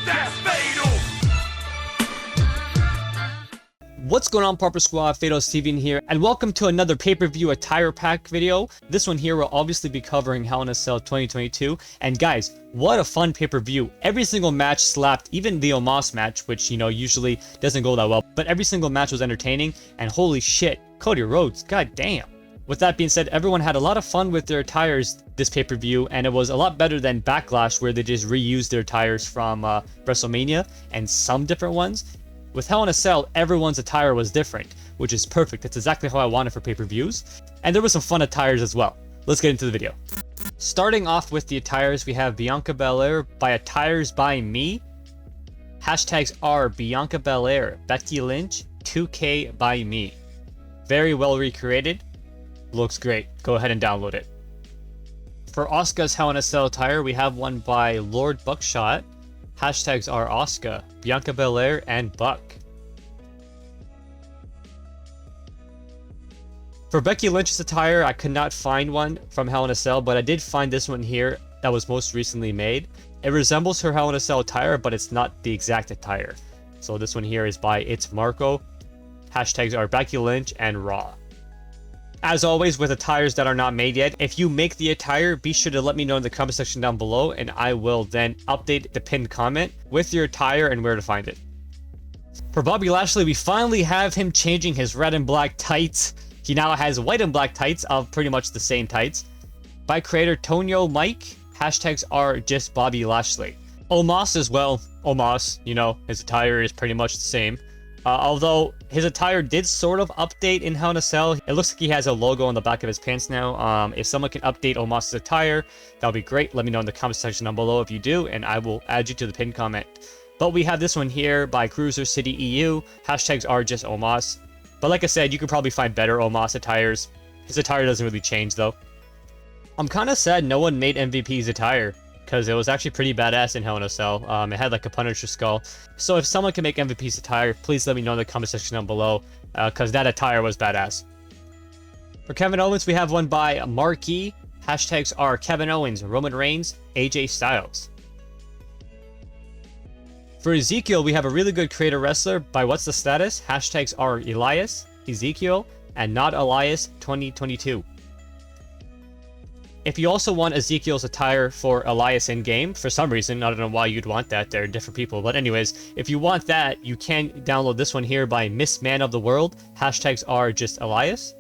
That's fatal. What's going on, Pauper Squad? Fatal Steven here, and welcome to another pay-per-view attire pack video. This one here will obviously be covering Hell in a Cell 2022, and guys, what a fun pay-per-view. Every single match slapped, even the Omos match, which, you know, usually doesn't go that well, but every single match was entertaining, and holy shit, Cody Rhodes, god damn. With that being said, everyone had a lot of fun with their attires this pay-per-view, and it was a lot better than Backlash, where they just reused their attires from WrestleMania and some different ones. With Hell in a Cell, everyone's attire was different, which is perfect. That's exactly how I want it for pay-per-views. And there were some fun attires as well. Let's get into the video. Starting off with the attires, we have Bianca Belair by Attires by Me. Hashtags are Bianca Belair, Becky Lynch, 2K by Me. Very well recreated. Looks great. Go ahead and download it. For Asuka's Hell in a Cell attire, we have one by Lord Buckshot. Hashtags are Asuka, Bianca Belair, and Buck. For Becky Lynch's attire, I could not find one from Hell in a Cell, but I did find this one here that was most recently made. It resembles her Hell in a Cell attire, but it's not the exact attire. So this one here is by It's Marco. Hashtags are Becky Lynch and Raw. As always, with attires that are not made yet, if you make the attire, be sure to let me know in the comment section down below, and I will then update the pinned comment with your attire and where to find it. For Bobby Lashley, we finally have him changing his red and black tights. He now has white and black tights of pretty much the same tights. By creator Tonyo Mike, hashtags are just Bobby Lashley. Omos as well. Omos, you know, his attire is pretty much the same. Although his attire did sort of update in Hell in a Cell. It looks like he has a logo on the back of his pants now. If someone can update Omos' attire, that would be great. Let me know in the comment section down below if you do, and I will add you to the pinned comment. But we have this one here by Cruiser City EU. Hashtags are just Omos. But like I said, you could probably find better Omos attires. His attire doesn't really change though. I'm kind of sad no one made MVP's attire, because it was actually pretty badass in Hell in a Cell. It had like a Punisher skull. So if someone can make MVP's attire, please let me know in the comment section down below, because that attire was badass. For Kevin Owens, we have one by Marquee. Hashtags are Kevin Owens, Roman Reigns, AJ Styles. For Ezekiel, we have a really good creator wrestler by What's the Status. Hashtags are Elias, Ezekiel, and Not Elias 2022. If you also want Ezekiel's attire for Elias in-game, for some reason, I don't know why you'd want that, they're different people, but anyways, if you want that, you can download this one here by Miss Man of the World. Hashtags are just Elias.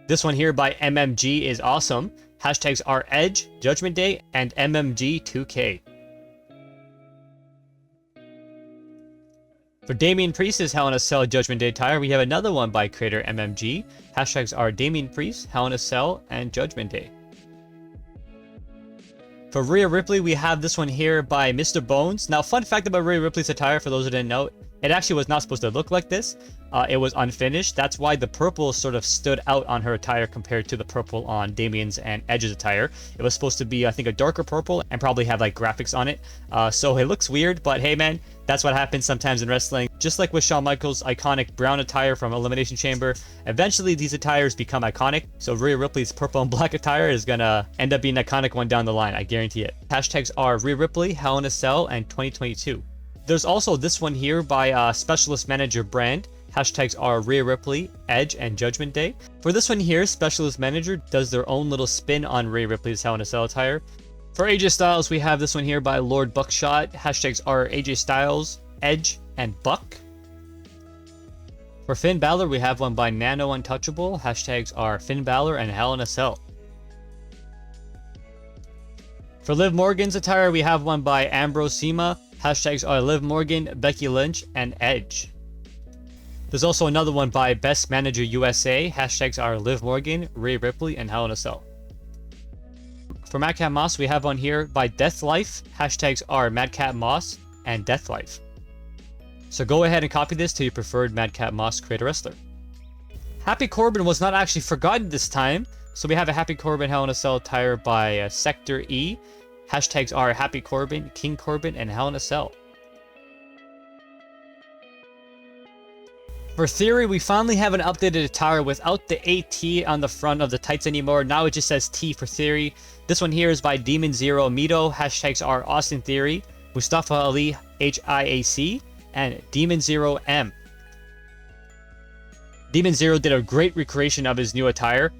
This one here by MMG is awesome. Hashtags are Edge, Judgment Day, and MMG2K. For Damien Priest's Hell in a Cell Judgment Day attire, we have another one by creator MMG. Hashtags are Damien Priest, Hell in a Cell, and Judgment Day. For Rio Ripley, we have this one here by Mr. Bones. Now, fun fact about Rio Ripley's attire, for those who didn't know, it actually was not supposed to look like this. It was unfinished. That's why the purple sort of stood out on her attire compared to the purple on Damien's and Edge's attire. It was supposed to be, I think, a darker purple and probably have like graphics on it. So it looks weird, but hey man, that's what happens sometimes in wrestling. Just like with Shawn Michaels' iconic brown attire from Elimination Chamber, eventually these attires become iconic. So Rhea Ripley's purple and black attire is gonna end up being an iconic one down the line, I guarantee it. Hashtags are Rhea Ripley, Hell in a Cell, and 2022. There's also this one here by Specialist Manager Brand. Hashtags are Rhea Ripley, Edge, and Judgment Day. For this one here, Specialist Manager does their own little spin on Rhea Ripley's Hell in a Cell attire. For AJ Styles, we have this one here by Lord Buckshot. Hashtags are AJ Styles, Edge, and Buck. For Finn Balor, we have one by Nano Untouchable. Hashtags are Finn Balor and Hell in a Cell. For Liv Morgan's attire, we have one by Ambrose Sema. Hashtags are Liv Morgan, Becky Lynch, and Edge. There's also another one by Best Manager USA. Hashtags are Liv Morgan, Rhea Ripley, and Hell in a Cell. For Madcap Moss, we have one here by Death Life. Hashtags are Madcap Moss and Death Life. So go ahead and copy this to your preferred Madcap Moss creator wrestler. Happy Corbin was not actually forgotten this time. So we have a Happy Corbin Hell in a Cell attire by Sector E. Hashtags are Happy Corbin, King Corbin, and Hell in a Cell. For Theory, we finally have an updated attire without the AT on the front of the tights anymore. Now it just says T for Theory. This one here is by Demon Zero Mito. Hashtags are Austin Theory. Mustafa Ali HIAC, and Demon Zero M. Demon Zero did a great recreation of his new attire,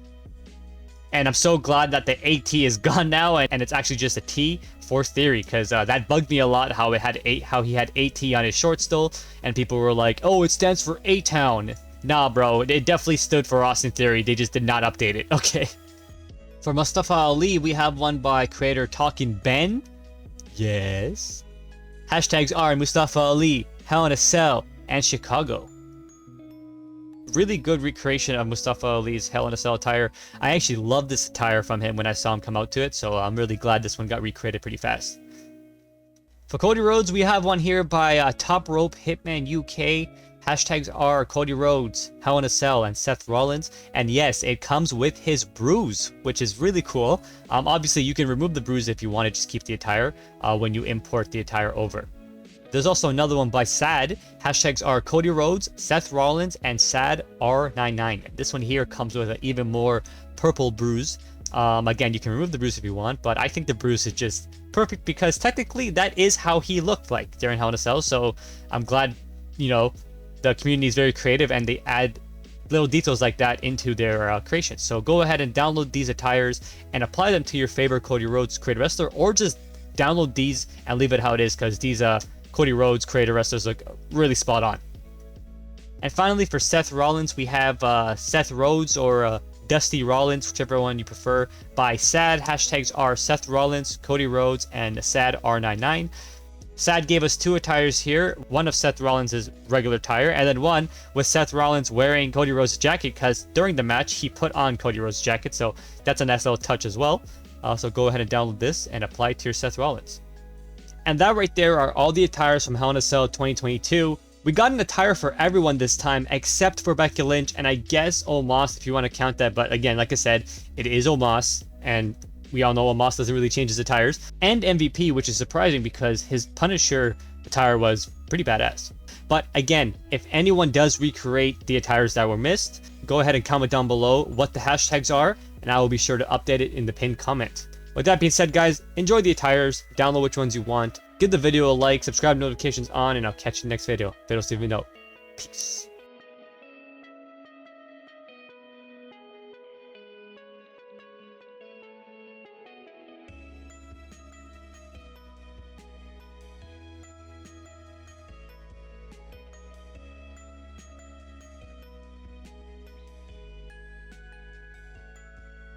and I'm so glad that the AT is gone now and it's actually just a T for Theory, because that bugged me a lot how he had AT on his short still, and people were like, oh, it stands for A-Town. Nah, bro, it definitely stood for Austin Theory. They just did not update it. Okay. For Mustafa Ali, we have one by creator Talking Ben. Yes. Hashtags are Mustafa Ali, Hell in a Cell, and Chicago. Really good recreation of Mustafa Ali's Hell in a Cell attire. I actually love this attire from him when I saw him come out to it, so I'm really glad this one got recreated pretty fast. For Cody Rhodes, we have one here by Top Rope Hitman UK. Hashtags are Cody Rhodes, Hell in a Cell, and Seth Rollins. And yes, it comes with his bruise, which is really cool. Obviously, you can remove the bruise if you want to just keep the attire when you import the attire over. There's also another one by Sad. Hashtags are Cody Rhodes, Seth Rollins, and Sad R99. This one here comes with an even more purple bruise. Again, you can remove the bruise if you want, but I think the bruise is just perfect because technically that is how he looked like during Hell in a Cell. So I'm glad, you know, the community is very creative and they add little details like that into their creations. So go ahead and download these attires and apply them to your favorite Cody Rhodes creator wrestler, or just download these and leave it how it is, because these Cody Rhodes creator wrestlers look really spot on. And finally, for Seth Rollins, we have Seth Rhodes or Dusty Rollins, whichever one you prefer, by Sad. Hashtags are Seth Rollins, Cody Rhodes, and Sad R99. Sad gave us two attires here, one of Seth Rollins' regular attire, and then one with Seth Rollins wearing Cody Rhodes' jacket, because during the match he put on Cody Rhodes' jacket, so that's a nice little touch as well. So go ahead and download this and apply it to your Seth Rollins. And that right there are all the attires from Hell in a Cell 2022. We got an attire for everyone this time except for Becky Lynch, and I guess Omos if you want to count that, but again, like I said, it is Omos, and we all know Omos doesn't really change his attires. And MVP, which is surprising because his Punisher attire was pretty badass. But again, if anyone does recreate the attires that were missed, go ahead and comment down below what the hashtags are, and I will be sure to update it in the pinned comment. With that being said, guys, enjoy the attires, download which ones you want, give the video a like, subscribe, notifications on, and I'll catch you in the next video. Fatal Steve, Peace.